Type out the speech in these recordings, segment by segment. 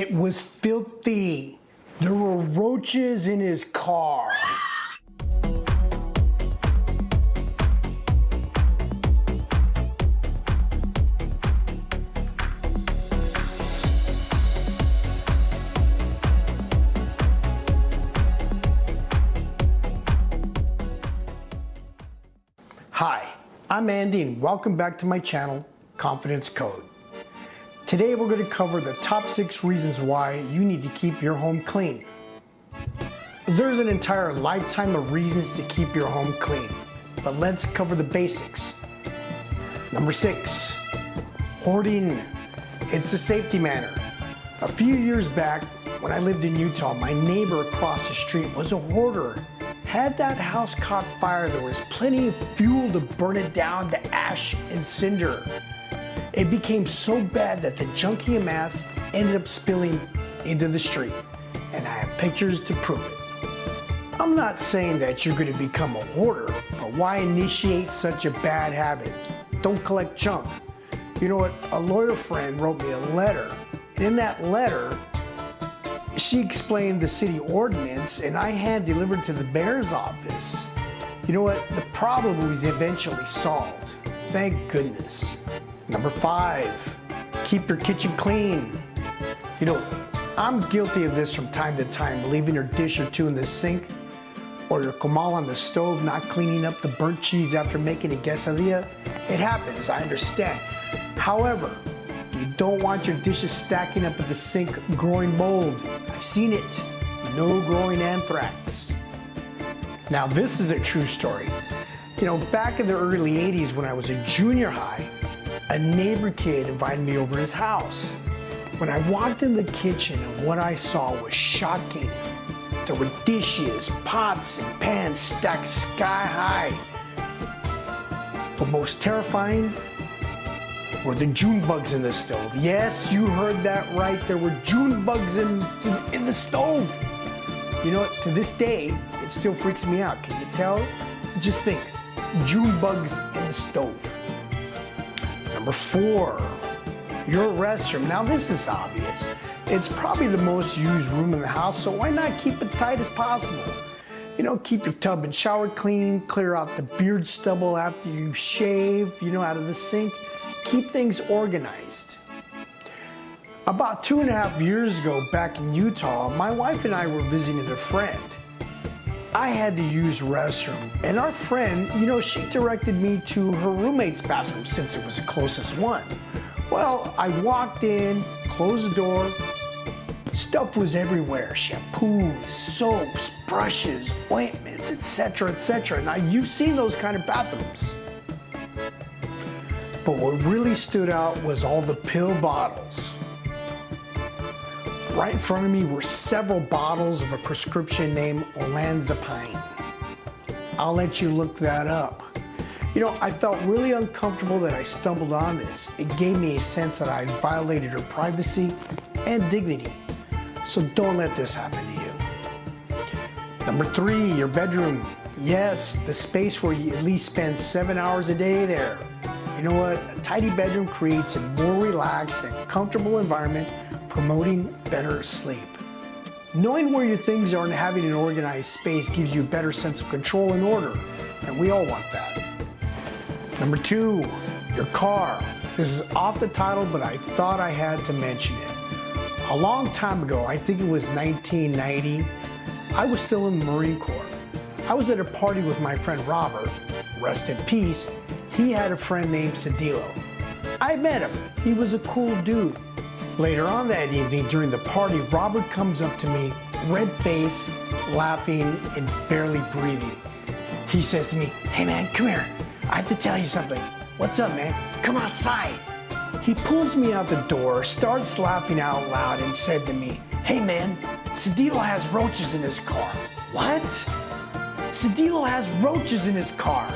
It was filthy. There were roaches in his car. Hi, I'm Andy and welcome back to my channel, Confidence Code. Today we're going to cover the top 6 reasons why you need to keep your home clean. There's an entire lifetime of reasons to keep your home clean, but let's cover the basics. Number 6, hoarding. It's a safety matter. A few years back, when I lived in Utah, my neighbor across the street was a hoarder. Had that house caught fire, there was plenty of fuel to burn it down to ash and cinder. It became so bad that the junk he amassed ended up spilling into the street, and I have pictures to prove it. I'm not saying that you're going to become a hoarder, but why initiate such a bad habit? Don't collect junk. You know what? A lawyer friend wrote me a letter, and in that letter, she explained the city ordinance, and I had delivered to the mayor's office. You know what? The problem was eventually solved. Thank goodness. Number 5, keep your kitchen clean. You know, I'm guilty of this from time to time, leaving your dish or two in the sink, or your comal on the stove, not cleaning up the burnt cheese after making a quesadilla. It happens, I understand. However, you don't want your dishes stacking up at the sink growing mold. I've seen it. No growing anthrax. Now this is a true story. You know, back in the early 80s when I was a junior high, a neighbor kid invited me over to his house. When I walked in the kitchen, what I saw was shocking. There were dishes, pots, and pans stacked sky high. But most terrifying were the June bugs in the stove. Yes, you heard that right. There were June bugs in the stove. You know what? To this day, it still freaks me out. Can you tell? Just think, June bugs in the stove. Number 4, your restroom. Now this is obvious. It's probably the most used room in the house, so why not keep it tight as possible? You know, keep your tub and shower clean, clear out the beard stubble after you shave, you know, out of the sink. Keep things organized. About 2.5 years ago, back in Utah, my wife and I were visiting a friend. I had to use a restroom, and our friend, you know, she directed me to her roommate's bathroom since it was the closest one. Well, I walked in, closed the door, stuff was everywhere. Shampoos, soaps, brushes, ointments, etc., etc. Now, you've seen those kind of bathrooms. But what really stood out was all the pill bottles. Right in front of me were several bottles of a prescription named olanzapine. I'll let you look that up. You know, I felt really uncomfortable that I stumbled on this. It gave me a sense that I violated her privacy and dignity. So don't let this happen to you. Number 3, your bedroom. Yes, the space where you at least spend 7 hours a day there. You know what? A tidy bedroom creates a more relaxed and comfortable environment, promoting better sleep. Knowing where your things are and having an organized space gives you a better sense of control and order, and we all want that. Number 2, your car. This is off the title, but I thought I had to mention it. A long time ago, I think it was 1990, I was still in the Marine Corps. I was at a party with my friend Robert, rest in peace. He had a friend named Cedillo. I met him. He was a cool dude. Later on that evening during the party, Robert comes up to me, red-faced, laughing, and barely breathing. He says to me, "Hey man, come here. I have to tell you something." "What's up, man?" "Come outside." He pulls me out the door, starts laughing out loud, and said to me, "Hey man, Cedillo has roaches in his car." "What?" "Cedillo has roaches in his car."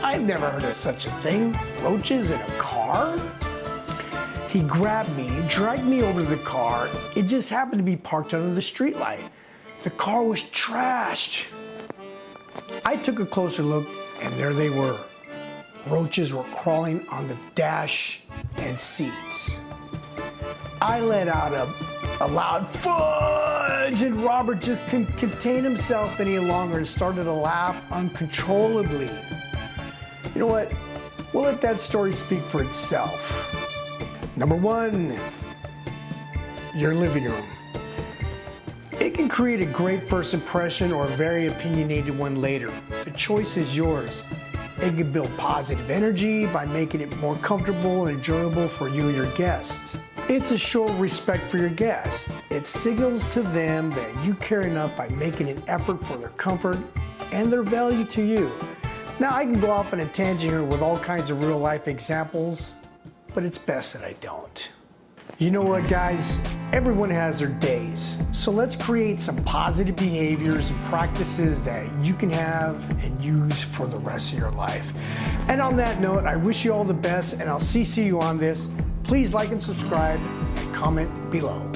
I've never heard of such a thing. Roaches in a car? He grabbed me, dragged me over to the car. It just happened to be parked under the streetlight. The car was trashed. I took a closer look, and there they were. Roaches were crawling on the dash and seats. I let out a loud fudge, and Robert just couldn't contain himself any longer and started to laugh uncontrollably. You know what? We'll let that story speak for itself. Number 1, your living room. It can create a great first impression or a very opinionated one later. The choice is yours. It can build positive energy by making it more comfortable and enjoyable for you and your guests. It's a show of respect for your guests. It signals to them that you care enough by making an effort for their comfort and their value to you. Now, I can go off on a tangent here with all kinds of real life examples, but it's best that I don't. You know what, guys? Everyone has their days. So let's create some positive behaviors and practices that you can have and use for the rest of your life. And on that note, I wish you all the best, and I'll CC you on this. Please like and subscribe and comment below.